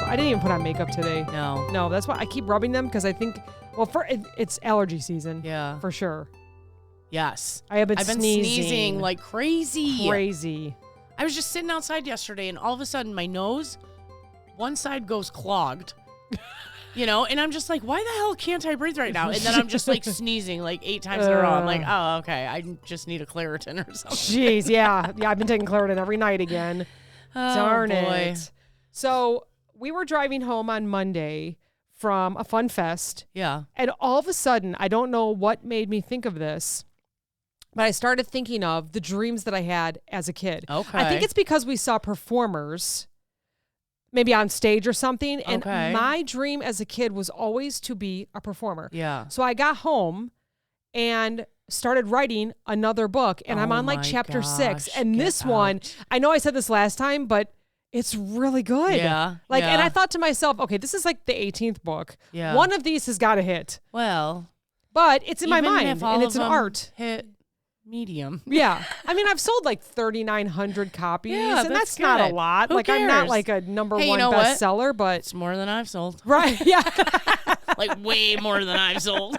I didn't even put on makeup today. No, that's why I keep rubbing them because I think, well, it's allergy season. Yeah. For sure. Yes. I've been sneezing like crazy. Crazy. I was just sitting outside yesterday, and all of a sudden my nose, one side goes clogged. And I'm just like, why the hell can't I breathe right now? And then I'm just like sneezing like 8 times in a row. I'm like, oh, okay. I just need a Claritin or something. Jeez, yeah. Yeah, I've been taking Claritin every night again. Darn it. So we were driving home on Monday from a fun fest. Yeah. And all of a sudden, I don't know what made me think of this, but I started thinking of the dreams that I had as a kid. Okay. I think it's because we saw performers maybe on stage or something. And my dream as a kid was always to be a performer. Yeah. So I got home and started writing another book, and I'm on like chapter 6. And this one, I know I said this last time, but it's really good. Yeah. And I thought to myself, okay, this is like the 18th book. Yeah. One of these has got to hit. Well, but it's in my mind, and it's an art. Hit medium. Yeah. I mean, I've sold like 3,900 copies, and that's not a lot. Who cares? I'm not like a number one you know bestseller, but it's more than I've sold. Right. Yeah. Like way more than I've sold.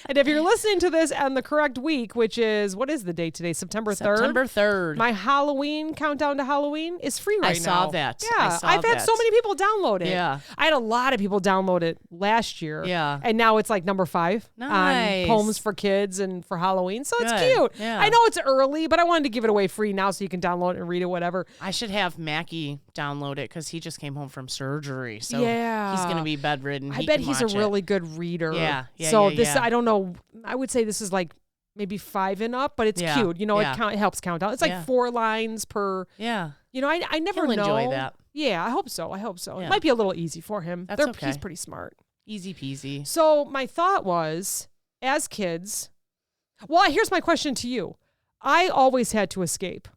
And if you're listening to this on the correct week, which is, what is the date today? September 3rd? September 3rd. My Halloween countdown to Halloween is free right now. I saw that. Yeah. I've had so many people download it. Yeah. I had a lot of people download it last year. Yeah. And now it's like number 5 Nice. on poems for kids and for Halloween. So it's Good. cute. Yeah. I know it's early, but I wanted to give it away free now so you can download it and read it, whatever. I should have Mackie download it because he just came home from surgery. So yeah. he's going to be bedridden. I bet he's a really good reader. Yeah. So I don't know. I would say this is like maybe 5 and up, but it's cute. It helps count out. It's like 4 lines per. Yeah. I never He'll know. enjoy that. Yeah, I hope so. Yeah. It might be a little easy for him. That's okay. He's pretty smart. Easy peasy. So my thought was, as kids, well, here's my question to you. I always had to escape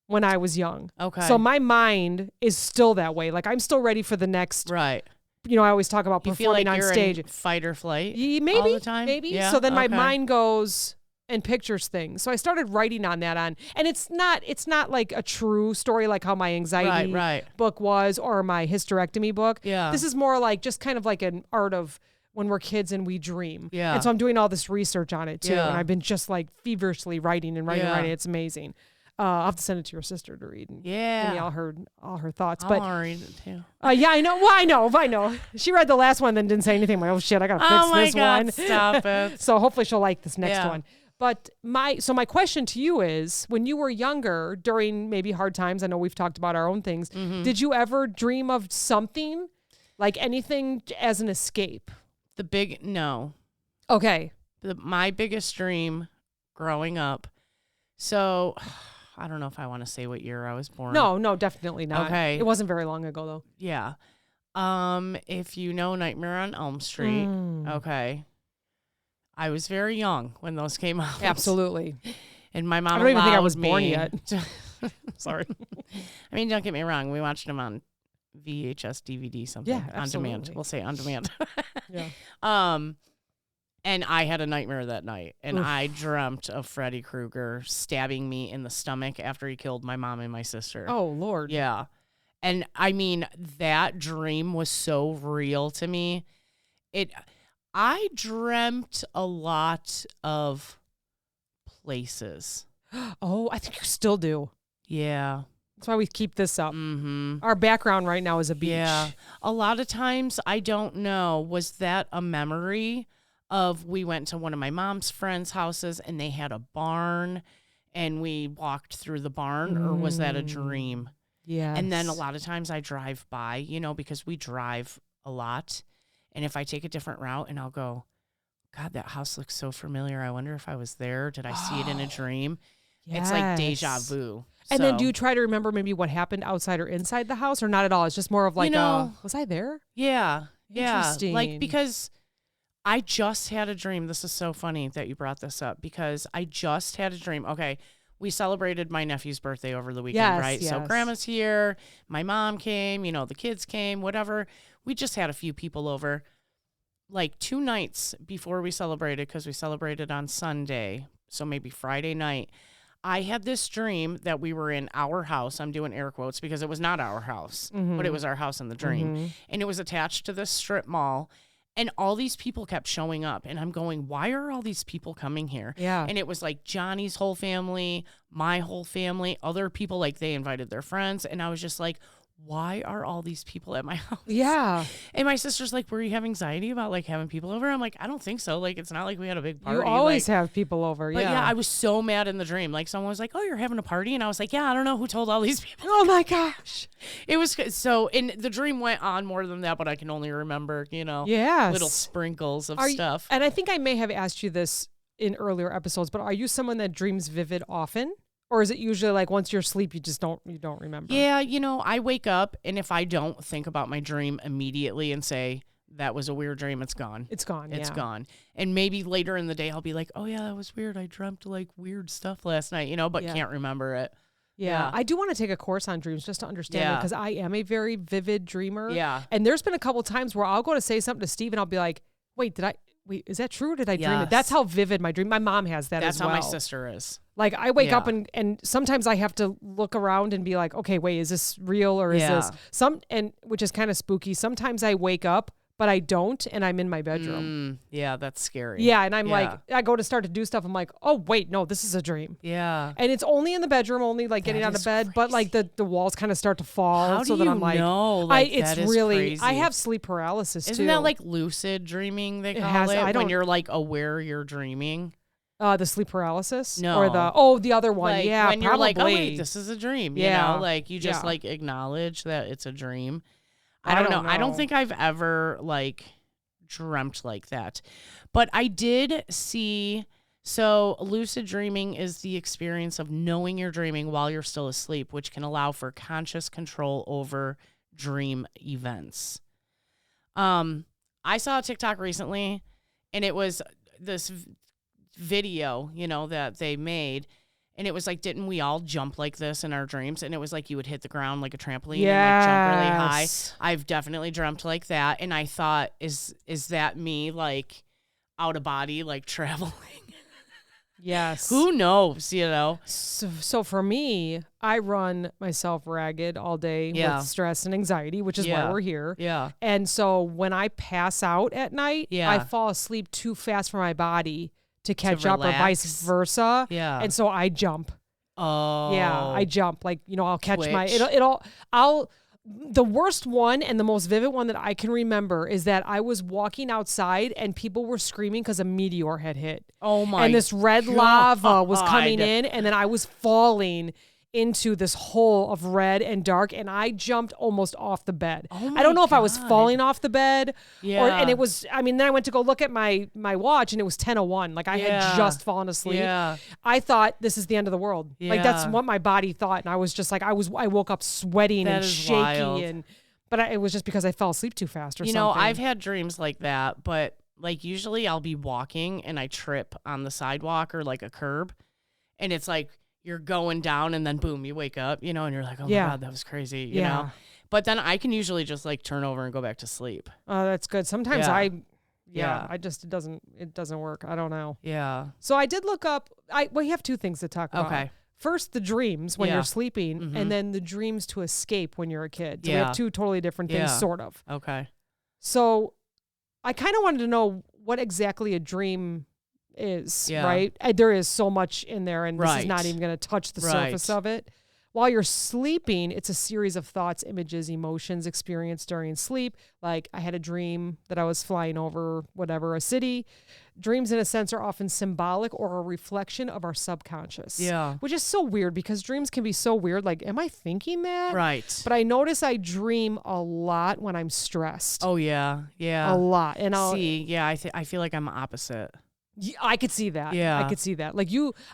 when I was young. Okay. So my mind is still that way. Like I'm still ready for the next. Right. I always talk about performing feel like on you're stage. In fight or flight. Maybe all the time? Maybe. Yeah? So then my mind goes and pictures things. So I started writing on that and it's not like a true story like how my anxiety book was or my hysterectomy book. Yeah. This is more like just kind of like an art of when we're kids and we dream. Yeah. And so I'm doing all this research on it too. Yeah. And I've been just like feverishly writing and writing. It's amazing. I'll have to send it to your sister to read. And give me all her thoughts. I'll read it too. Yeah, I know. Well, I know. She read the last one, then didn't say anything. I'm like, oh shit, I gotta fix this one. Stop it. So hopefully she'll like this next one. But my question to you is, when you were younger, during maybe hard times, I know we've talked about our own things. Mm-hmm. Did you ever dream of something, like anything, as an escape? No. Okay. My biggest dream growing up. So. I don't know if I want to say what year I was born. No, definitely not. Okay. It wasn't very long ago, though. Yeah. If you know Nightmare on Elm Street, okay. I was very young when those came out. Absolutely. And my mom I don't even think I was me born yet. Sorry. I mean, don't get me wrong. We watched them on VHS, DVD, something. Yeah, absolutely. On demand. We'll say on demand. Yeah. And I had a nightmare that night, and Oof. I dreamt of Freddy Krueger stabbing me in the stomach after he killed my mom and my sister. Oh, Lord. Yeah. And I mean, that dream was so real to me. I dreamt a lot of places. Oh, I think you still do. Yeah. That's why we keep this up. Mm-hmm. Our background right now is a beach. Yeah. A lot of times, I don't know, was that a memory of we went to one of my mom's friends' houses and they had a barn and we walked through the barn, or was that a dream? Yeah. And then a lot of times I drive by, because we drive a lot. And if I take a different route and I'll go, God, that house looks so familiar. I wonder if I was there. Did I see it in a dream? Yes. It's like deja vu. And then do you try to remember maybe what happened outside or inside the house, or not at all? It's just more of like, was I there? Yeah. Interesting. Like, because I just had a dream. This is so funny that you brought this up, because I just had a dream. Okay. We celebrated my nephew's birthday over the weekend, right? Yes. So grandma's here. My mom came, the kids came, whatever. We just had a few people over. Like 2 nights before we celebrated, because we celebrated on Sunday, so maybe Friday night, I had this dream that we were in our house. I'm doing air quotes because it was not our house, but it was our house in the dream. And it was attached to this strip mall. And all these people kept showing up. And I'm going, why are all these people coming here? Yeah. And it was like Johnny's whole family, my whole family, other people, like they invited their friends. And I was just like, why are all these people at my house? Yeah. And my sister's like, were you having anxiety about like having people over? I'm like, I don't think so. Like, it's not like we had a big party. You always have people over. But yeah. I was so mad in the dream. Like someone was like, oh, you're having a party. And I was like, yeah, I don't know who told all these people. Oh my gosh. It was so, and the dream went on more than that, but I can only remember, Yes. little sprinkles of stuff. And I think I may have asked you this in earlier episodes, but are you someone that dreams vivid often? Or is it usually like once you're asleep, you don't remember? Yeah, I wake up, and if I don't think about my dream immediately and say, that was a weird dream, it's gone. It's gone, It's gone. And maybe later in the day, I'll be like, oh, yeah, that was weird. I dreamt like weird stuff last night, but can't remember it. Yeah. I do want to take a course on dreams just to understand it because I am a very vivid dreamer. Yeah. And there's been a couple times where I'll go to say something to Steve and I'll be like, wait, is that true? Did I dream it? That's how vivid my dream. My mom has that as well. That's how my sister is. Like I wake up and sometimes I have to look around and be like, okay, wait, is this real or is this which is kind of spooky. Sometimes I wake up, but I don't, and I'm in my bedroom. Yeah, that's scary. Yeah, and I'm like, I go to start to do stuff. I'm like, oh wait, no, this is a dream. Yeah, and it's only in the bedroom, only like getting out of bed, but like the walls kind of start to fall. How so do that you I'm like, know? Like, it's that is really crazy. I have sleep paralysis too. Isn't that like lucid dreaming? They call it when you're like aware you're dreaming. The sleep paralysis? No. Or the other one. Like, yeah, when probably. you're like, oh wait, this is a dream. Yeah. Like you just like acknowledge that it's a dream. I don't know. I don't think I've ever like dreamt like that. But I did see, so lucid dreaming is the experience of knowing you're dreaming while you're still asleep, which can allow for conscious control over dream events. I saw a TikTok recently, and it was this video, that they made. And it was like, didn't we all jump like this in our dreams? And it was like you would hit the ground like a trampoline and like jump really high. I've definitely dreamt like that. And I thought, is that me like out of body, like traveling? Yes. Who knows, So for me, I run myself ragged all day with stress and anxiety, which is why we're here. Yeah. And so when I pass out at night, Yeah. I fall asleep too fast for my body to catch up or relax. vice versa. Yeah. And so I jump. Oh. Yeah, I jump. Like, I'll catch my, Twitch. the worst one and the most vivid one that I can remember is that I was walking outside and people were screaming because a meteor had hit. Oh my. And this red lava was coming in, and then I was falling into this hole of red and dark, and I jumped almost off the bed. Oh I don't know if I was God. falling off the bed Yeah. and it was, then I went to go look at my watch and it was 10:01. Like I had just fallen asleep. Yeah. I thought this is the end of the world. Like that's Yeah. what my body thought. And I was just like, I woke up sweating That and is shaky wild. but it was just because I fell asleep too fast or something. I've had dreams like that, but like usually I'll be walking and I trip on the sidewalk or like a curb, and it's like you're going down and then boom, you wake up, and you're like, oh my God, that was crazy, you know? But then I can usually just like turn over and go back to sleep. Oh, that's good. Sometimes Yeah. it doesn't work. I don't know. Yeah. So I did look up, we have two things to talk about. Okay. First, the dreams when you're sleeping, and then the dreams to escape when you're a kid. So we have two totally different things, sort of. Okay. So I kind of wanted to know what exactly a dream is, right? There is so much in there, and this is not even going to touch the surface of it. While you're sleeping, it's a series of thoughts, images, emotions experienced during sleep. Like I had a dream that I was flying over a city. Dreams, in a sense, are often symbolic or a reflection of our subconscious. Yeah. Which is so weird because dreams can be so weird. Like, am I thinking that? Right. But I notice I dream a lot when I'm stressed. Oh, yeah. Yeah. A lot. And I feel like I'm opposite. I could see that. Yeah. I could see that. Like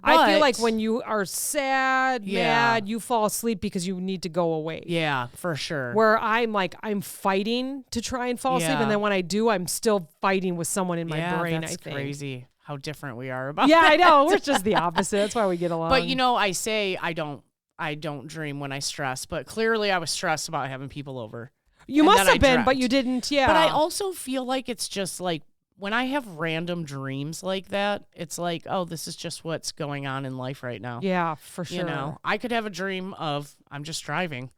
I feel like when you are sad, mad, you fall asleep because you need to go away. Yeah, for sure. Where I'm fighting to try and fall asleep. And then when I do, I'm still fighting with someone in my brain, that's I think. crazy how different we are about Yeah, that. I know. We're just the opposite. That's why we get along. But I say I don't dream when I stress, but clearly I was stressed about having people over. You must have been, but you didn't. Yeah. But I also feel like it's just like when I have random dreams like that, it's like, oh, this is just what's going on in life right now. Yeah, for sure. You know, I could have a dream of I'm just driving.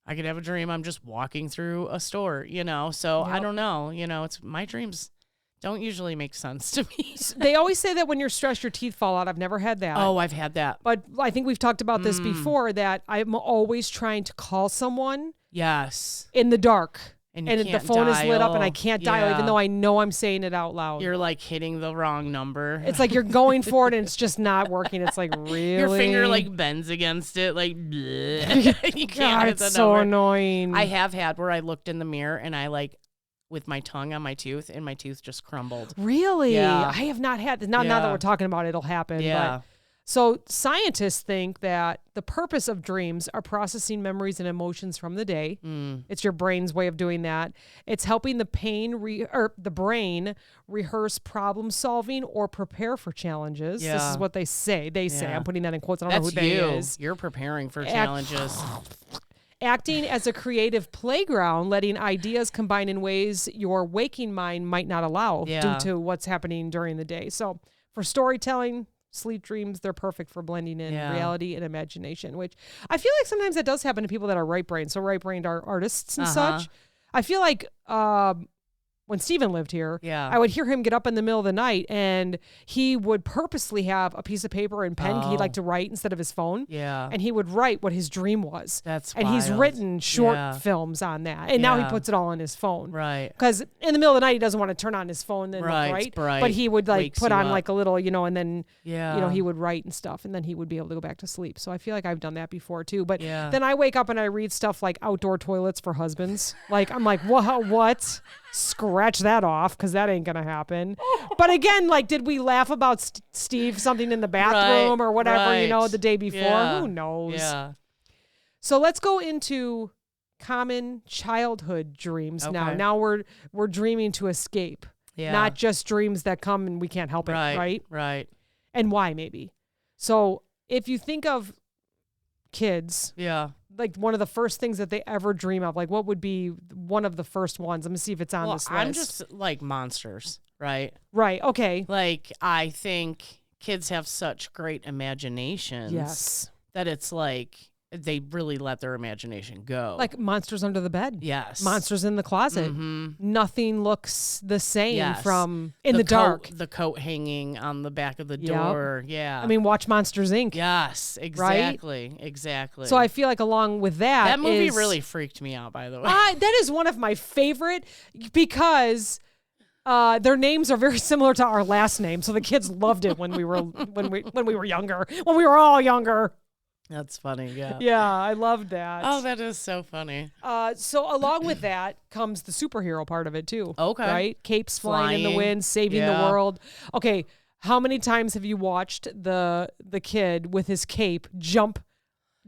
I could have a dream I'm just walking through a store, you know. So I don't know. You know, it's my dreams don't usually make sense to me. They always say that when you're stressed, your teeth fall out. I've never had that. Oh, I've had that. But I think we've talked about this before, that I'm always trying to call someone Yes. in the dark. And the phone is lit up and I can't dial, even though I know I'm saying it out loud. You're like hitting the wrong number. It's like you're going for it and it's just not working. It's like, really? Your finger like bends against it. Like, bleh. You can't hit the it's so number. annoying. I have had where I looked in the mirror and I like, with my tongue on my tooth, and my tooth just crumbled. Really? Yeah. I have not had, now that we're talking about it, it'll happen. Yeah. But, so scientists think that the purpose of dreams are processing memories and emotions from the day. It's your brain's way of doing that. It's helping the brain rehearse problem solving or prepare for challenges. Yeah. This is what they say. I'm putting that in quotes. I don't know who you. they is. You're preparing for challenges. Acting as a creative playground, letting ideas combine in ways your waking mind might not allow due to what's happening during the day. So for storytelling, sleep dreams, they're perfect for blending in reality and imagination, which I feel like sometimes that does happen to people that are right-brained. So right-brained are artists and such. I feel like when Steven lived here, I would hear him get up in the middle of the night and he would purposely have a piece of paper and pen. He'd like to write instead of his phone. Yeah. And he would write what his dream was. That's And he's wild. written short films on that. And now he puts it all on his phone. Right. Because in the middle of the night, he doesn't want to turn on his phone and write. But he would like Wakes put you on up. like a little, you know, and then, Yeah. you know, he would write and stuff. And then he would be able to go back to sleep. So I feel like I've done that before too. But then I wake up and I read stuff like outdoor toilets for husbands. Like, I'm like, what? Scratch that off, because that ain't gonna happen. But again, like, did we laugh about Steve something in the bathroom or whatever, you know, the day before? Who knows? Yeah. So let's go into common childhood dreams now. Now we're dreaming to escape, not just dreams that come and we can't help it, right? Right. And why, maybe. So if you think of kids, like one of the first things that they ever dream of, like what would be one of the first ones? Let me see if it's on this list. I'm just like monsters, right? Right. Okay. Like, I think kids have such great imaginations. Yes. That it's like they really let their imagination go. Like monsters under the bed. Yes. Monsters in the closet. Nothing looks the same from in the coat, dark. The coat hanging on the back of the door. Yeah. I mean, watch Monsters, Inc. Yes, exactly. Right? Exactly. So I feel like along with that movie really freaked me out, by the way. That is one of my favorite because their names are very similar to our last name. So the kids loved it when we were younger. When we were all younger. That's funny, yeah. Yeah, I loved that. Oh, that is so funny. So along with that comes the superhero part of it too. Okay. Right? Capes flying in the wind, saving the world. Okay, how many times have you watched the kid with his cape jump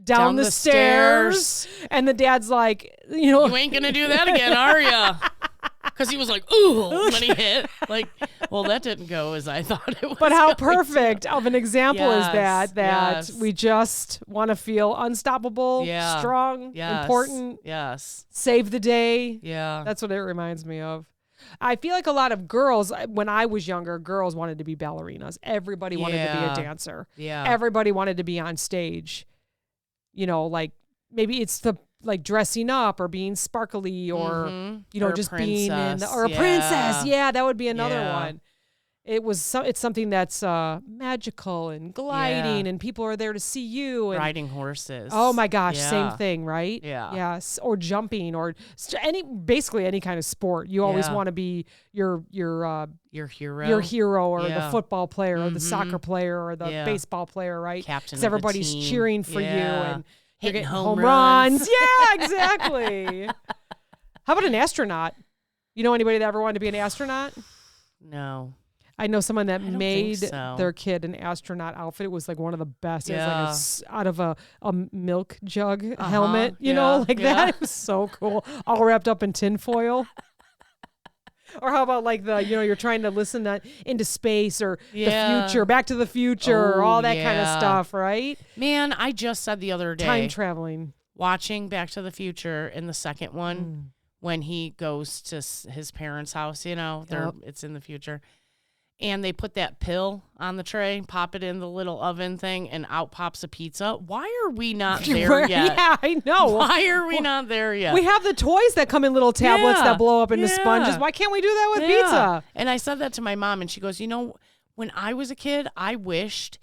down the stairs? And the dad's like, you ain't gonna do that again, are ya? Because he was like, ooh, when he hit. Like, well, that didn't go as I thought it was. But how perfect of an example is that yes. we just want to feel unstoppable, strong, important, save the day. Yeah. That's what it reminds me of. I feel like a lot of girls, when I was younger, girls wanted to be ballerinas. Everybody wanted to be a dancer. Yeah. Everybody wanted to be on stage. You know, like maybe it's the like dressing up or being sparkly or, you know, or just being in or a yeah. princess. Yeah, that would be another one. It's something that's magical and gliding and people are there to see you. And, riding horses. Oh my gosh, same thing, right? Yeah. Yes, or jumping or basically any kind of sport. You always want to be your hero. Your hero or the football player or the soccer player or the baseball player, right? Captain of Because everybody's the team. cheering for you and you're hitting getting home runs. Yeah, exactly. How about an astronaut? You know anybody that ever wanted to be an astronaut? No. I know someone that made so. their kid an astronaut outfit. It was like one of the best. It was like out of a milk jug helmet, you know, like that. It was so cool. All wrapped up in tinfoil. Or how about like you're trying to listen into space or the future, Back to the Future, or all that kind of stuff, right? Man, I just said the other day. Time traveling. Watching Back to the Future in the second one when he goes to his parents' house, it's in the future. And they put that pill on the tray, pop it in the little oven thing, and out pops a pizza. Why are we not there yet? Yeah, I know. Why are we not there yet? We have the toys that come in little tablets that blow up into sponges. Why can't we do that with pizza? And I said that to my mom, and she goes, when I was a kid, I wished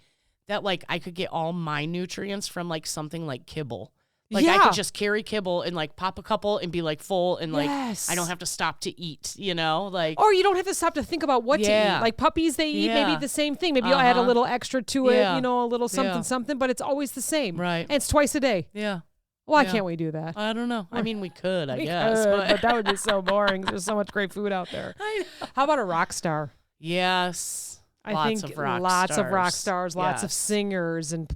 that, like, I could get all my nutrients from, like, something like kibble. Like, I could just carry kibble and, like, pop a couple and be, like, full and, like, I don't have to stop to eat, like. Or you don't have to stop to think about what to eat. Like, puppies, they eat maybe the same thing. Maybe you'll add a little extra to it, a little something, but it's always the same. Right. And it's twice a day. Yeah. Why can't we do that? I don't know. I mean, we could, I guess. But that would be so boring. There's so much great food out there. I know. How about a rock star? Yes. Lots of rock stars, lots of singers and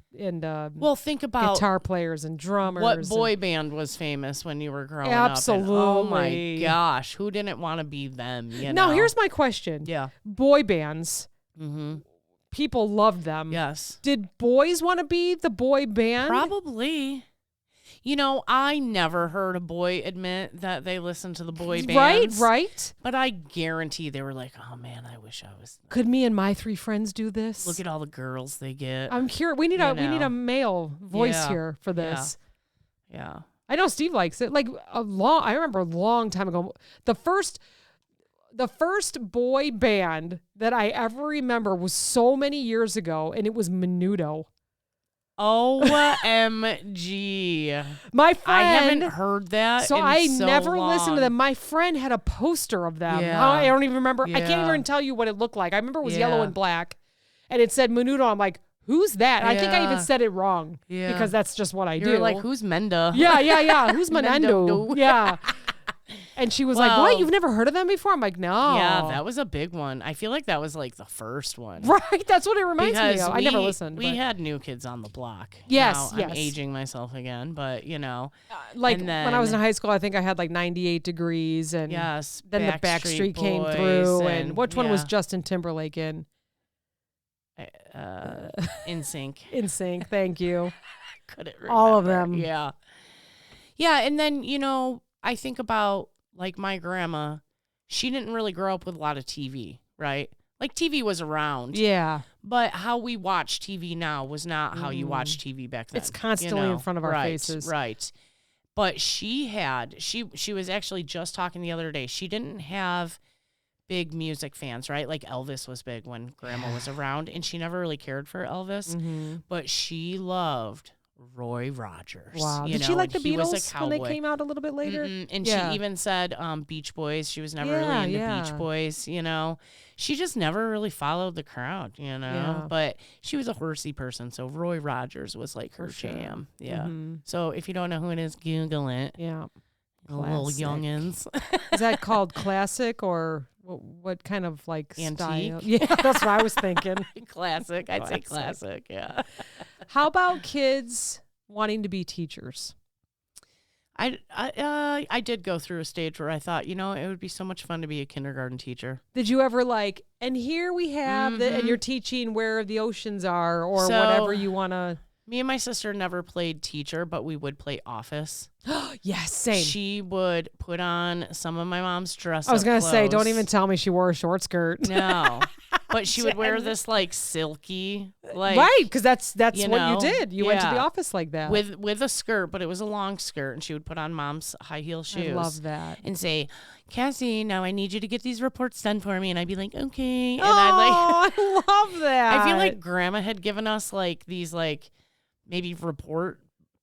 well, think about guitar players and drummers. What boy band was famous when you were growing Absolutely. up? Oh my gosh, who didn't want to be them? Now, here's my question. Yeah. Boy bands. Mm-hmm. People loved them. Yes. Did boys want to be the boy band? Probably. I never heard a boy admit that they listened to the boy bands. Right. But I guarantee they were like, oh, man, I wish I was. Could me and my 3 friends do this? Look at all the girls they get. I'm curious. We need a male voice here for this. Yeah. I know Steve likes it. Like I remember a long time ago, the first boy band that I ever remember was so many years ago, and it was Menudo. OMG. My friend. I haven't heard that. So I never long. listened to them. My friend had a poster of them. Yeah. I don't even remember. Yeah. I can't even tell you what it looked like. I remember it was yellow and black, and it said Menudo. I'm like, who's that? I think I even said it wrong because that's just what I do. You're like, who's Menda? Yeah. Who's Menando? Menando. Yeah. And she was like, what? You've never heard of them before? I'm like, no. Yeah, that was a big one. I feel like that was like the first one. Right. That's what it reminds me of. I never listened. We had New Kids on the Block. Yes, now, I'm aging myself again, but like and then, when I was in high school, I think I had like 98 Degrees and then the Backstreet came through. And which one was Justin Timberlake in? NSYNC. NSYNC. Thank you. Couldn't remember. All of them. Yeah. Yeah. And then, I think about like my grandma, she didn't really grow up with a lot of TV, right? Like TV was around. Yeah. But how we watch TV now was not how you watch TV back then. It's constantly in front of our faces. Right. But she was actually just talking the other day. She didn't have big music fans, right? Like Elvis was big when grandma was around, and she never really cared for Elvis, but she loved Roy Rogers. Wow. Did she like the Beatles when they came out a little bit later? And she even said Beach Boys. She was never really into Beach Boys, She just never really followed the crowd, But she was a horsey person, so Roy Rogers was like her jam. Yeah. So if you don't know who it is, Google it. Yeah. Little youngins. Is that called classic or what kind of like antique? Style? Yeah, that's what I was thinking. Classic. I'd say classic. Yeah. How about kids wanting to be teachers? I did go through a stage where I thought, it would be so much fun to be a kindergarten teacher. Did you ever and here we have and you're teaching where the oceans are or whatever you want to. Me and my sister never played teacher, but we would play office. Yes, same. She would put on some of my mom's dresses. I was going to say, don't even tell me she wore a short skirt. No. But she would wear this like silky, like right, because that's what you did. You went to the office like that with a skirt, but it was a long skirt, and she would put on mom's high heel shoes. I love that. And say, Cassie, now I need you to get these reports done for me, and I'd be like, okay. And I love that. I feel like Grandma had given us like these maybe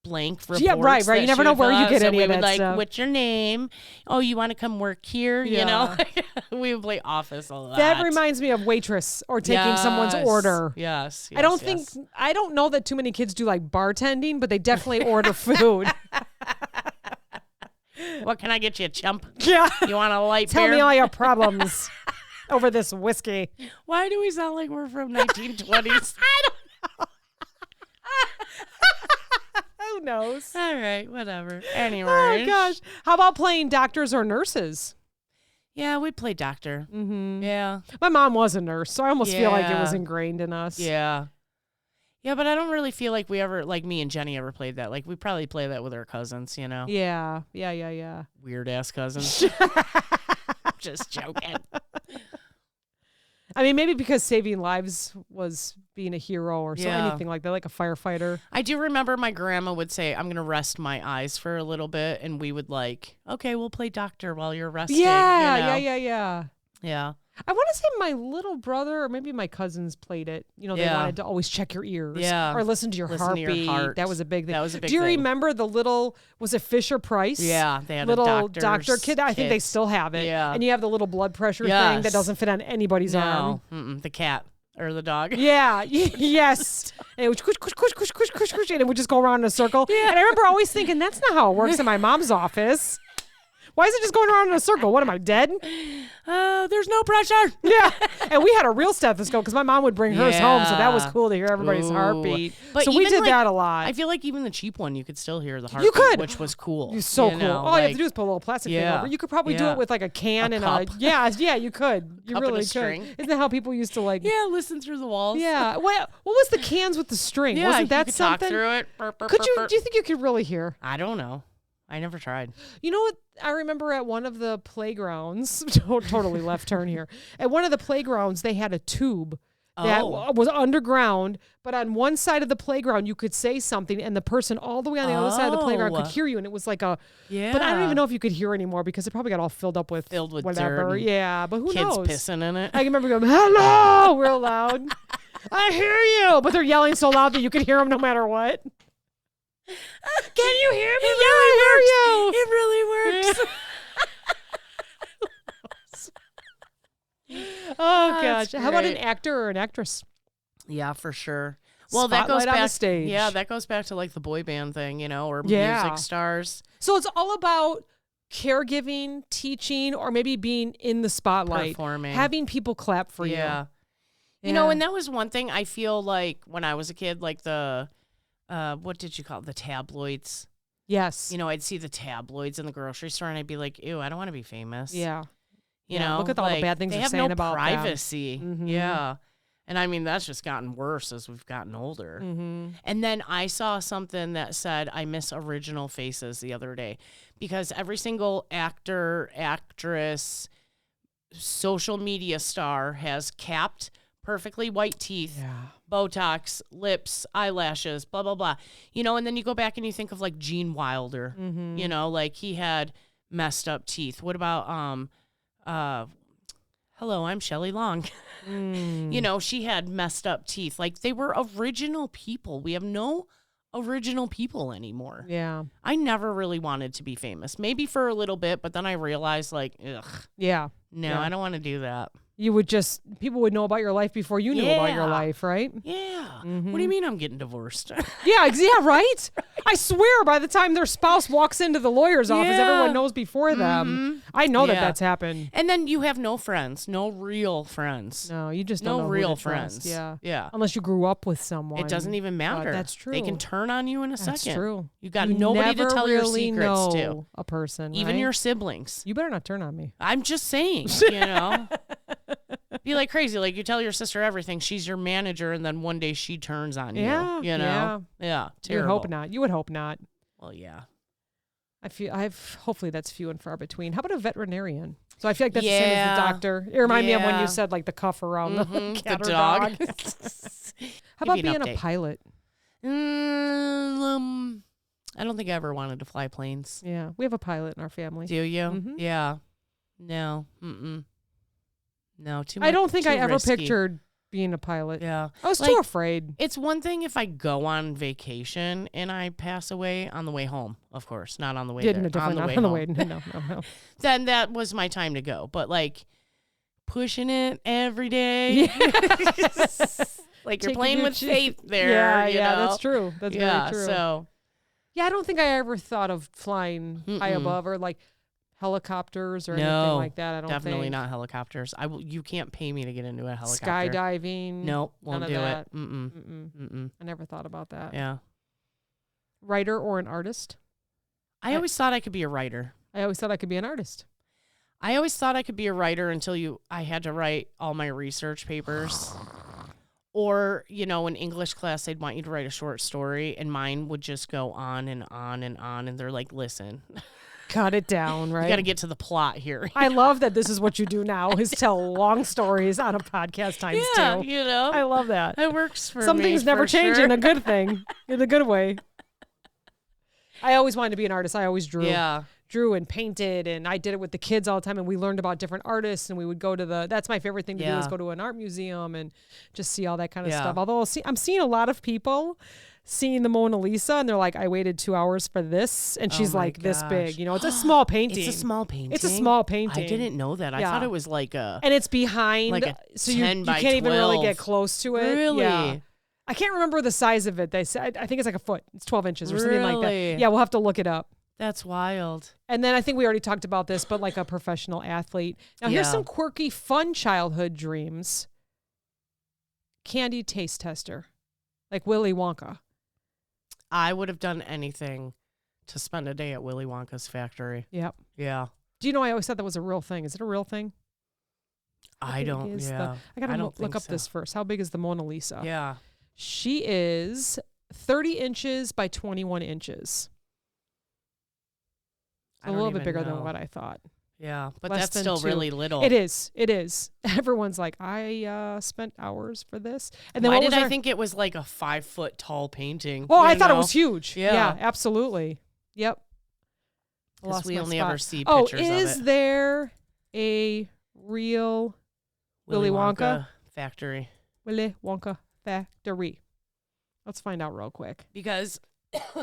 blank reports. Yeah, right. You never know where you get any of that stuff. stuff. What's your name? Oh, you want to come work here? Yeah. We would play office a lot. That reminds me of waitress or taking someone's order. Yes. I don't know that too many kids do like bartending, but they definitely order food. What can I get you, chump? Yeah. You want a light Tell beer? me all your problems over this whiskey. Why do we sound like we're from 1920s? I don't know. Who knows? All right, whatever. Anyway. Oh, gosh. How about playing doctors or nurses? Yeah, we'd play doctor. Mm-hmm. Yeah. My mom was a nurse, so I almost feel like it was ingrained in us. Yeah. Yeah, but I don't really feel like we ever, like me and Jenny ever played that. Like we probably play that with our cousins, you know? Yeah. Yeah. Weird ass cousins. Just joking. I mean, maybe because saving lives was being a hero or so anything like that, like a firefighter. I do remember my grandma would say, I'm going to rest my eyes for a little bit. And we would like, okay, we'll play doctor while you're resting. Yeah, you know? yeah. I want to say my little brother or maybe my cousins played it. You know, they wanted to always check your ears or listen to your heartbeat. To your heart. That was a big thing. That was a big Do you thing. remember the little, was it Fisher Price? Yeah, they had little a doctor kit. I think they still have it. Yeah. And you have the little blood pressure thing that doesn't fit on anybody's arm. The cat or the dog. Yeah, yes. And it would kush, and it would just go around in a circle. Yeah. And I remember always thinking, that's not how it works in my mom's office. Why is it just going around in a circle? What, am I dead? There's no pressure. Yeah. And we had a real stethoscope because my mom would bring hers home. So that was cool to hear everybody's heartbeat. But so we did that a lot. I feel like even the cheap one, you could still hear the heartbeat. You could. Which was cool. It's so cool. All you have to do is put a little plastic thing over. You could probably do it with like a can and cup. Yeah, you could. You really could. String. Isn't that how people used to like? Yeah, listen through the walls. Yeah. What was the cans with the string? Yeah, Wasn't that you could something? Talk through it. Do you think you could really hear? I don't know. I never tried. You know what? I remember at one of the playgrounds, totally left turn here. At one of the playgrounds, they had a tube that was underground, but on one side of the playground, you could say something, and the person all the way on the other side of the playground could hear you, and it was like a... Yeah. But I don't even know if you could hear anymore because it probably got all filled with whatever. Dirt. Yeah, but who knows? Kids pissing in it. I can remember going, hello, real loud. I hear you. But they're yelling so loud that you could hear them no matter what. Can you hear me? It really works. Oh gosh! How about an actor or an actress? Yeah, for sure. Well, Spotlight that goes back. On the stage. Yeah, that goes back to like the boy band thing, you know, or music stars. So it's all about caregiving, teaching, or maybe being in the spotlight, performing, having people clap for you. You know, and that was one thing I feel like when I was a kid, like the. What did you call it? The tabloids? Yes. You know, I'd see the tabloids in the grocery store, and I'd be like, "Ew, I don't want to be famous." Yeah. You know, look at all the bad things they're saying about privacy. Mm-hmm. Yeah, and I mean that's just gotten worse as we've gotten older. Mm-hmm. And then I saw something that said I miss original faces the other day because every single actor, actress, social media star has capped, perfectly white teeth. Yeah. Botox, lips, eyelashes, blah, blah, blah. You know, and then you go back and you think of like Gene Wilder, you know, like he had messed up teeth. What about, hello, I'm Shelley Long. You know, she had messed up teeth. Like they were original people. We have no original people anymore. Yeah. I never really wanted to be famous. Maybe for a little bit, but then I realized like, ugh. Yeah. No, I don't want to do that. You would people would know about your life before you knew about your life, right? Yeah. What do you mean I'm getting divorced? Yeah, right? I swear by the time their spouse walks into the lawyer's office, everyone knows before them. I know that that's happened. And then you have no friends, no real friends. No, you just don't know real who to friends. Trust. Yeah. Yeah. Unless you grew up with someone. It doesn't even matter. That's true. They can turn on you in a second. That's true. You got nobody to tell your secrets to. A person, even right? your siblings. You better not turn on me. I'm just saying, you know. Be like crazy. Like you tell your sister everything. She's your manager, and then one day she turns on you. Yeah. You know? Yeah. Terrible. You would hope not. You would hope not. Well, yeah. Hopefully that's few and far between. How about a veterinarian? So I feel like that's the same as the doctor. It reminded me of when you said like the cuff around the cat the or dog. How about being a pilot? I don't think I ever wanted to fly planes. Yeah, we have a pilot in our family. Do you? Mm-hmm. Yeah. No. No, too much. I don't think I ever risky. Pictured being a pilot. Yeah. I was too afraid. It's one thing if I go on vacation and I pass away on the way home, of course, not on the way there. Definitely not on the way. No. Then that was my time to go. But like pushing it every day. Like you're playing with faith there. Yeah, you know? that's true. That's very true. So yeah, I don't think I ever thought of flying high above or like helicopters or anything like that. I don't definitely think. Not helicopters. You can't pay me to get into a helicopter. Skydiving. Nope, won't do that. it. Mm-mm. I never thought about that. Yeah. Writer or an artist? I always thought I could be a writer. I always thought I could be an artist. I always thought I could be a writer until I had to write all my research papers. Or, in English class, they'd want you to write a short story, and mine would just go on and on and on. And they're like, listen, cut it down, right? You got to get to the plot here. I love that this is what you do now is tell long stories on a podcast times two. I love that. It works for me. Some things never change sure. in a good thing, in a good way. I always wanted to be an artist. I always drew. Yeah. Drew and painted, and I did it with the kids all the time, and we learned about different artists, and we would go to that's my favorite thing to do is go to an art museum and just see all that kind of stuff. Although I'm seeing a lot of people seeing the Mona Lisa, and they're like, I waited 2 hours for this, and she's like this big. It's a small painting. It's a small painting? It's a small painting. I didn't know that. I thought it was like a... And it's behind, like a so you 10 by can't even 12. really get close to it. Really? Yeah. I can't remember the size of it. They said I think it's like a foot. It's 12 inches or something like Really? that. Yeah, we'll have to look it up. That's wild. And then I think we already talked about this, but like a professional athlete. Now here's some quirky, fun childhood dreams. Candy taste tester, like Willy Wonka. I would have done anything to spend a day at Willy Wonka's factory. Yep. Yeah. Do you know I always thought that was a real thing? Is it a real thing? I don't. Yeah. I gotta look up this first. How big is the Mona Lisa? Yeah. She is 30 inches by 21 inches. A little bit bigger than what I thought. Yeah, but Less that's than still 2. really little. It is. It is. Everyone's like, I spent hours for this. And then why did I think it was like a 5 foot tall painting? Oh, I thought it was huge. Yeah. Yeah, absolutely. Yep. Because we only ever see pictures of it. Is there a real Willy Wonka factory? Willy Wonka factory. Let's find out real quick. Because,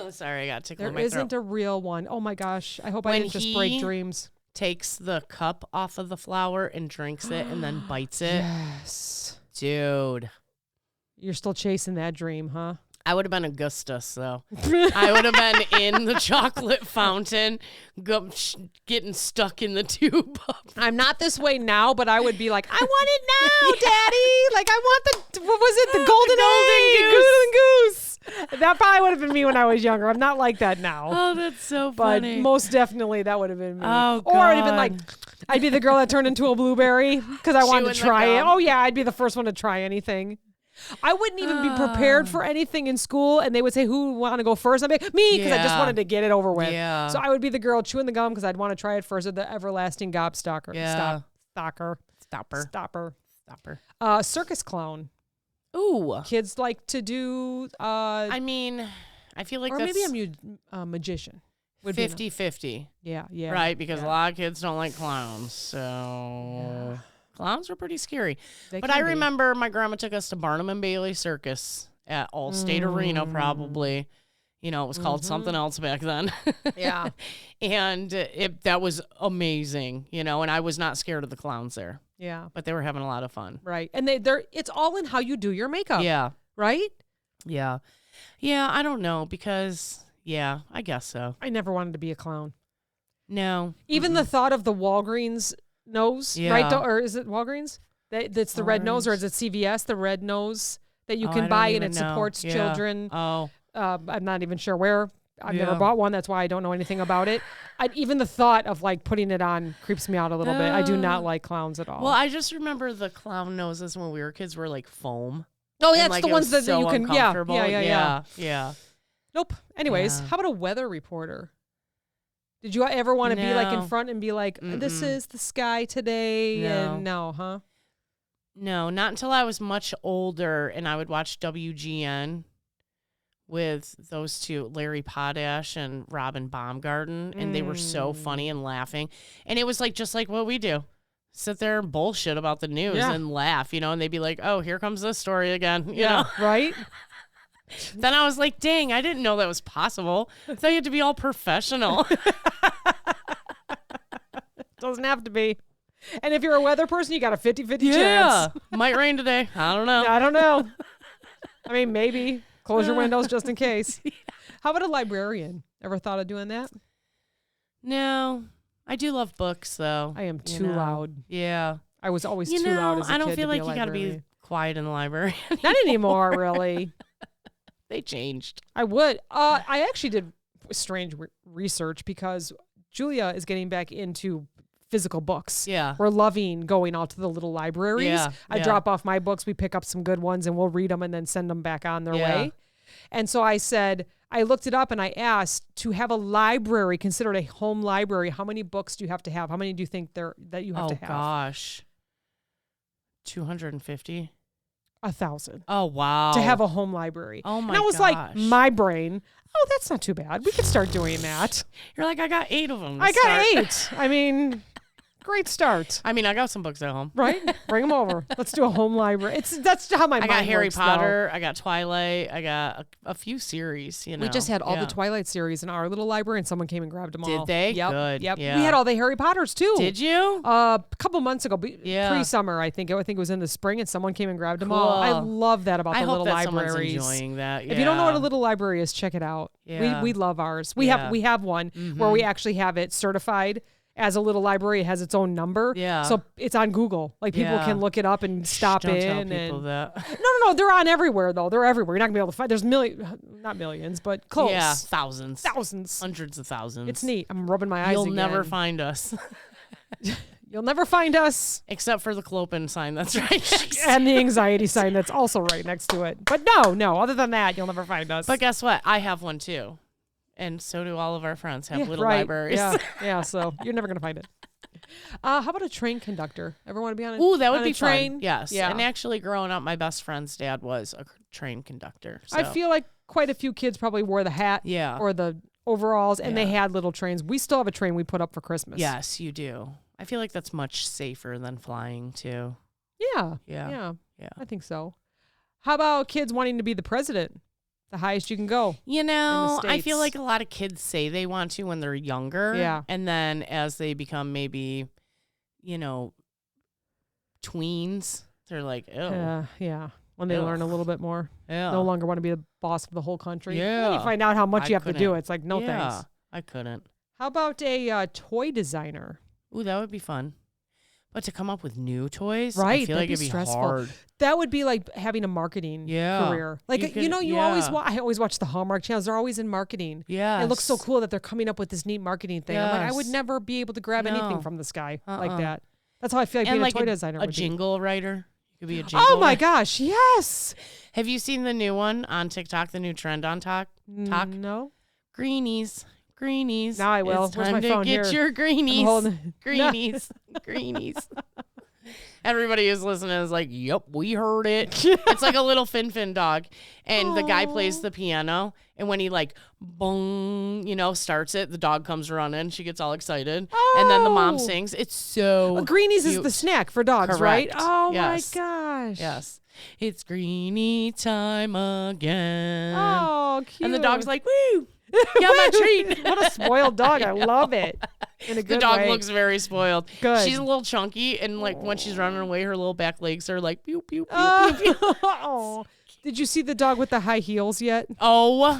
sorry, I got tickled in my There throat. isn't a real one. Oh my gosh. I hope I didn't just break dreams. Takes the cup off of the flower and drinks it and then bites it. Yes. Dude. You're still chasing that dream, huh? I would have been Augustus, though. I would have been in the chocolate fountain, getting stuck in the tube. I'm not this way now, but I would be like, I want it now, Daddy. Like, I want what was it? The golden goose. That probably would have been me when I was younger. I'm not like that now. Oh, that's so but funny. most definitely that would have been me. Oh, God. Or I'd have been like, I'd be the girl that turned into a blueberry because I wanted to try it. Oh, yeah, I'd be the first one to try anything. I wouldn't even be prepared for anything in school, and they would say, who want to go first? I'd be like, me, because I just wanted to get it over with. Yeah. So I would be the girl chewing the gum because I'd want to try it first, or the everlasting gobstocker. Yeah. Stopper. Circus clown. Ooh. Kids like to do... I mean, I feel like or that's... maybe a magician. 50-50. Yeah. Right, because a lot of kids don't like clowns, so... Yeah. Clowns are pretty scary. But I remember my grandma took us to Barnum and Bailey Circus at Allstate Arena, probably. It was called something else back then. Yeah. And that was amazing, and I was not scared of the clowns there. Yeah. But they were having a lot of fun. Right. And it's all in how you do your makeup. Yeah. Right? Yeah. Yeah, I don't know because, I guess so. I never wanted to be a clown. No. Even the thought of the Walgreens nose, right? Or is it Walgreens? That's the red nose, or is it CVS, the red nose that you can buy and it supports children? Oh. I'm not even sure where. I've never bought one. That's why I don't know anything about it. Even the thought of like putting it on creeps me out a little bit. I do not like clowns at all. Well, I just remember the clown noses when we were kids were like foam. Oh, that's like, the ones that so you can, yeah. Nope. Anyways, how about a weather reporter? Did you ever want to be like in front and be like, this is the sky today? No. And no, huh? No, not until I was much older and I would watch WGN with those two, Larry Potash and Robin Baumgarten, and they were so funny and laughing. And it was like just like what we do. Sit there and bullshit about the news and laugh, and they'd be like, oh, here comes this story again. You know? Right? Then I was like, dang, I didn't know that was possible. I thought you had to be all professional. Doesn't have to be. And if you're a weather person, you got a 50-50 chance. Might rain today. I don't know. I don't know. I mean, maybe. Close your windows just in case. How about a librarian? Ever thought of doing that? No. I do love books, though. I am too loud. Yeah. I was always too loud as a kid. I don't feel like you got to be quiet in the library. Not anymore, really. They changed. I would. I actually did strange research because Julia is getting back into physical books. Yeah. We're loving going out to the little libraries. Yeah, I yeah. drop off my books. We pick up some good ones and we'll read them and then send them back on their way. And so I said, I looked it up and I asked, to have a library considered a home library, how many books do you have to have? How many do you think that you have to have? Oh gosh. 250. 1,000. Oh wow. To have a home library. Oh my And I was gosh. like, my brain, oh, that's not too bad. We could start doing that. You're like, I got 8 of them. I got 8. I mean, great start. I mean, I got some books at home. Right? Bring them over. Let's do a home library. That's how my I mind got Harry works, Potter. I got Twilight. I got a few series. You know, We just had all the Twilight series in our little library, and someone came and grabbed them all. Did they? Yep. Good. Yep. Yeah. We had all the Harry Potters too. Did you? A couple months ago, Yeah. pre-summer, I think. I think it was in the spring, and someone came and grabbed them Cool. all. I love that about I the hope little that libraries. someone's enjoying that. If you don't know what a little library is, check it out. Yeah. We love ours. We Yeah. have one where we actually have it certified as a little library. It has its own number. Yeah. So it's on Google. Like people Yeah. can look it up and stop don't in. tell and people that. No, they're on everywhere though. They're everywhere. You're not gonna be able to find. There's not millions, but close. Yeah, thousands, Hundreds of thousands. It's neat. I'm rubbing my eyes. You'll again. never find us, You'll never find us. except for the Clopen sign. That's right. And the anxiety sign that's also right next to it. But no. Other than that, you'll never find us. But guess what? I have one too, and so do all of our friends have little libraries. Yeah. So you're never gonna find it. How about a train conductor? Ever want to be on a Ooh, that would on be a train? fun. Yes. Yeah. And actually, growing up, my best friend's dad was a train conductor. So. I feel like quite a few kids probably wore the hat Yeah. or the overalls, and they Yeah. had little trains. We still have a train we put up for Christmas. Yes, you do. I feel like that's much safer than flying too. Yeah. Yeah. I think so. How about kids wanting to be the president? The highest you can go. You know, I feel States. like a lot of kids say they want to when they're younger. Yeah. And then as they become maybe, tweens, they're like, oh. Yeah. When they learn a little bit more. Yeah. No longer want to be the boss of the whole country. Yeah. Then you find out how much I you have to do. couldn't. It's like, no yeah, thanks. I couldn't. How about a toy designer? Ooh, that would be fun. But to come up with new toys, Right, I feel that'd like be it'd be stressful. hard. That would be like having a marketing Yeah. career. Like, You could- you always yeah. I always watch the Hallmark channels. They're always in marketing. Yeah. It looks so cool that they're coming up with this neat marketing thing. I'm like, I would Yes. never be able to grab anything No. from the sky like Uh-uh. that. That's how I feel like And being like a toy designer a would be. jingle writer. You could be a jingle Oh my writer. gosh, yes. Have you seen the new one on TikTok, the new trend on Talk? No. Greenies. Greenies. Now I will. It's Where's time my to phone? get Here. your greenies. I'm holding- Greenies. Greenies. Everybody who's listening is like, yep, we heard it. It's like a little Fin dog. And the guy plays the piano. And when he like, boom, starts it, the dog comes running. She gets all excited. And then the mom Oh. sings. It's so Greenies is cute. the snack for dogs, right? Correct. Oh Yes. my gosh. Yes. It's greenie time again. Oh, cute. And the dog's like, woo, yeah, my treat. What a spoiled dog. I love it. In a The good dog way. looks very spoiled. Good. She's a little chunky, and like when she's running away, her little back legs are like pew pew pew pew. Oh. Did you see the dog with the high heels yet? Oh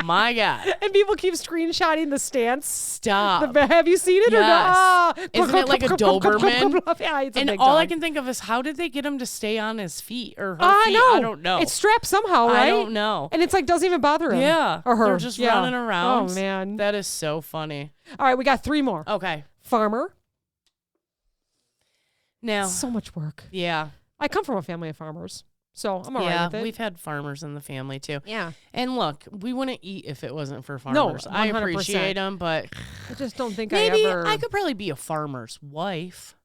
my God. And people keep screenshotting the stance. Stop. Have you seen it or Yes. not? Isn't it like a Doberman? Yeah, it's a And big all dog. I can think of is how did they get him to stay on his feet or her I feet? know. I don't know. It's strapped somehow, right? I don't know. And it's like doesn't even bother him. Yeah. Or her. They're just Yeah. running around. Oh, man. That is so funny. All right, we got 3 more. Okay. Farmer. Now, So much work. yeah. I come from a family of farmers, so I'm all right Yeah, with it. we've had farmers in the family too. Yeah. And look, we wouldn't eat if it wasn't for No, farmers. I 100%. appreciate them, but I just don't think maybe I ever. I could probably be a farmer's wife.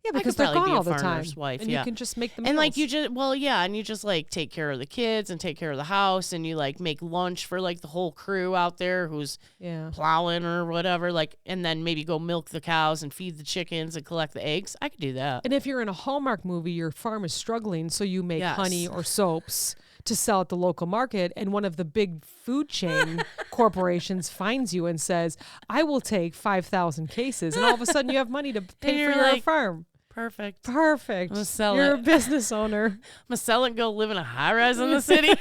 Yeah, I because could they're probably gone be a all the time. farmer's wife, and yeah. you can just make them. And like you just, well, yeah, and you just like take care of the kids and take care of the house, and you like make lunch for like the whole crew out there who's Yeah. plowing or whatever, like, and then maybe go milk the cows and feed the chickens and collect the eggs. I could do that. And if you're in a Hallmark movie, your farm is struggling, so you make Yes. honey or soaps to sell at the local market, and one of the big food chain corporations finds you and says, "I will take 5,000 cases," and all of a sudden you have money to pay you're for your like, farm. Perfect. Perfect. I'm gonna sell You're it. a business owner. I'm gonna sell it and go live in a high rise in the city.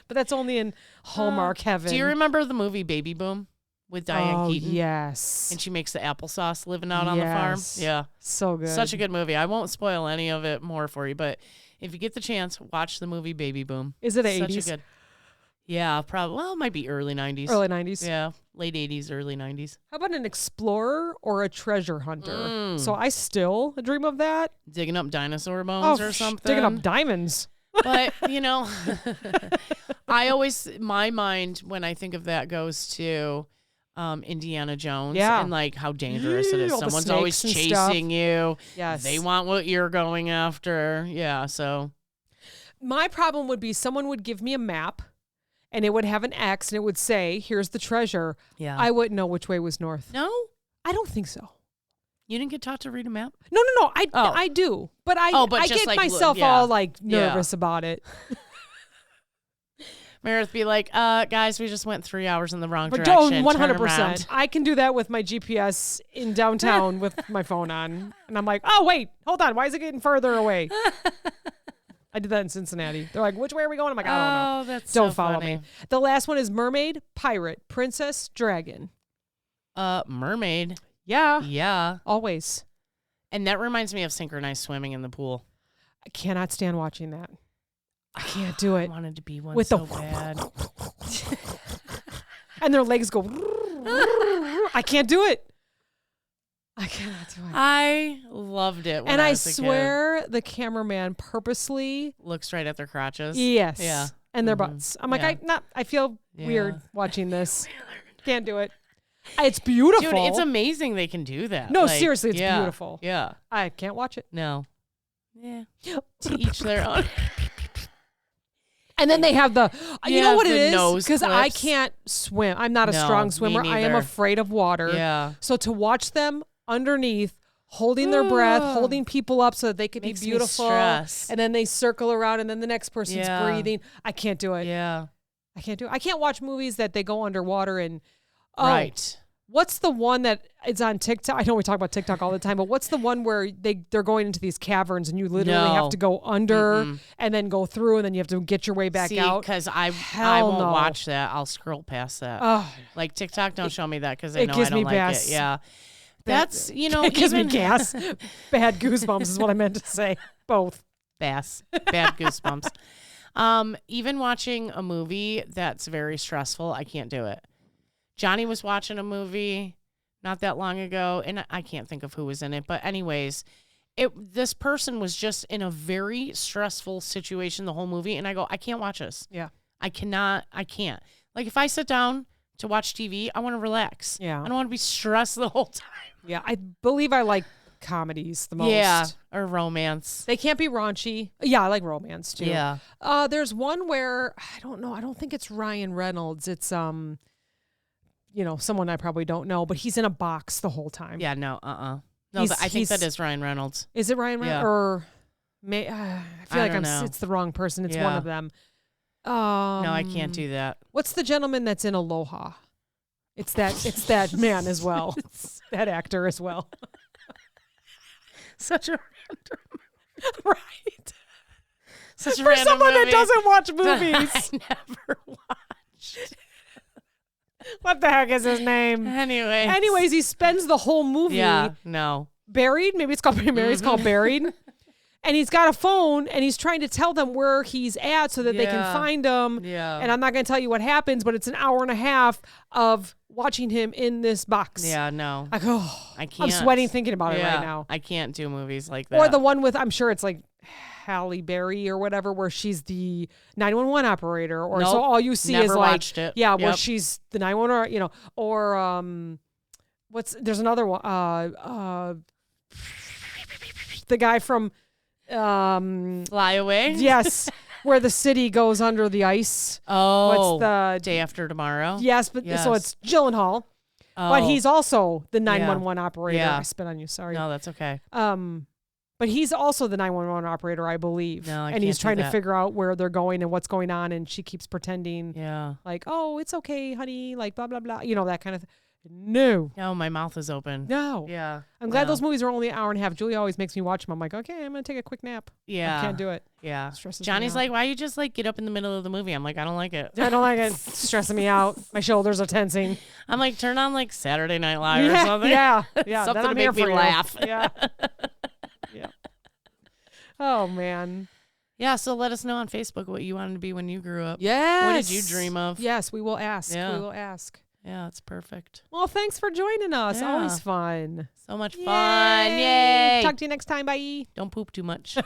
But that's only in Hallmark heaven. Do you remember the movie Baby Boom with Diane Keaton? Yes. And she makes the applesauce living out on the farm. Yes. Yeah. So good. Such a good movie. I won't spoil any of it more for you, but if you get the chance, watch the movie Baby Boom. Is it a Such 80s? a good. Yeah, probably. Well, it might be early 90s. Early 90s. Yeah, late 80s, early 90s. How about an explorer or a treasure hunter? So I still dream of that. Digging up dinosaur bones or something. Digging up diamonds. But, my mind when I think of that goes to Indiana Jones and like how dangerous it is. All the Someone's always snakes and chasing you. Yes. They want what you're going after. Yeah, so. My problem would be someone would give me a map and it would have an X and it would say, here's the treasure. Yeah. I wouldn't know which way was north. No? I don't think so. You didn't get taught to read a map? No. I do. But I get like, myself all like nervous about it. Meredith be like, guys, we just went 3 hours in the wrong But direction. don't, Turn 100%. around. I can do that with my GPS in downtown with my phone on. And I'm like, oh, wait, hold on. Why is it getting further away? I did that in Cincinnati. They're like, which way are we going? I'm like, I don't know. Oh, that's Don't so follow funny. me. The last one is mermaid, pirate, princess, dragon. Mermaid. Yeah. Yeah. Always. And that reminds me of synchronized swimming in the pool. I cannot stand watching that. I can't do I it. wanted to be one With so the bad. And their legs go. I can't do it. I cannot do it. I loved it when And I I was a swear the cameraman purposely. kid. Looks right at their crotches. Yes. Yeah. And their Mhm. butts. I'm like, Yeah. I feel Yeah. weird watching this. Can't do it. It's beautiful. Dude, it's amazing they can do that. No, Like, seriously, it's yeah, beautiful. Yeah. I can't watch it. No. Yeah. To each their own. And then they have the, you know Yeah, what it the is? nose Because I clips. can't swim. I'm not a No, strong me swimmer. I am neither. afraid of water. Yeah. So to watch them underneath, holding their breath, holding people up so that they can Makes be me beautiful. stress. And then they circle around and then the next person's Yeah. breathing. I can't do it. Yeah. I can't do it. I can't watch movies that they go underwater and, Right. What's the one that is on TikTok? I know we talk about TikTok all the time, but what's the one where they're going into these caverns and you literally have to go under and then go through and then you have to get your way back out? Because I Hell won't no. watch that. I'll scroll past that. Oh, Like TikTok, don't show me that because I it know I gives don't me like gas. it. Yeah. That's, it gives me even gas. Bad goosebumps is what I meant to say. Both. bad goosebumps. Even watching a movie that's very stressful, I can't do it. Johnny was watching a movie not that long ago, and I can't think of who was in it. But anyways, this person was just in a very stressful situation the whole movie, and I go, I can't watch this. Yeah. I can't. Like, if I sit down to watch TV, I want to relax. Yeah. I don't want to be stressed the whole time. Yeah. I believe I like comedies the most. Yeah, or romance. They can't be raunchy. Yeah, I like romance too. Yeah. There's one where I don't know. I don't think it's Ryan Reynolds. It's someone I probably don't know, but he's in a box the whole time. Yeah, no, No, I think that is Ryan Reynolds. Is it Ryan Reynolds? Yeah. Or I feel like don't know. it's the wrong person. It's one Yeah. of them. No, I can't do that. What's the gentleman that's in Aloha? It's that man as well. That actor as well. Such a Right. such a For random someone movie that doesn't watch movies. I never watched. What the heck is his name? Anyways, he spends the whole movie Yeah, no. buried. Maybe it's called It's called Buried. And he's got a phone and he's trying to tell them where he's at so that they can Yeah. find him. Yeah. And I'm not going to tell you what happens, but it's an hour and a half of watching him in this box. Yeah, no. I go, I can't. I'm sweating thinking about it right now. I can't do movies like that. Or the one with, I'm sure it's like Halle Berry or whatever, where she's the 911 operator. Or so Nope. all you see Never is like, watched it. yeah, where Yep. she's the 911, or there's another one, the guy from, Fly Away? yes, where the city goes under the ice. Oh. What's the Day After Tomorrow? Yes, but so Yes. it's Gyllenhaal, but Oh. he's also the 911 operator. Yeah. I spit on you, sorry. No, that's okay. But he's also the 911 operator, I believe. No, I and he's can't do trying to that. figure out where they're going and what's going on, and she keeps pretending Yeah. like, "Oh, it's okay, honey," like blah blah blah, that kind of thing. No. No, my mouth is open. No. Yeah. I'm glad no. those movies are only an hour and a half. Julia always makes me watch them. I'm like, okay, I'm gonna take a quick nap. Yeah. I can't do it. Yeah. Stresses me Johnny's out. like, why you just like get up in the middle of the movie? I'm like, I don't like it. I don't like it. It's stressing me out. My shoulders are tensing. I'm like, turn on like Saturday Night Live or something. Yeah. Yeah. Something then I'm to here make me for you. laugh. Yeah. Yeah. Oh man. Yeah, so let us know on Facebook what you wanted to be when you grew up. Yes. What did you dream of? Yes, we will ask. Yeah. We will ask. Yeah, that's perfect. Well, thanks for joining us. Yeah. Always fun. So much fun. Yay. Talk to you next time. Bye. Don't poop too much.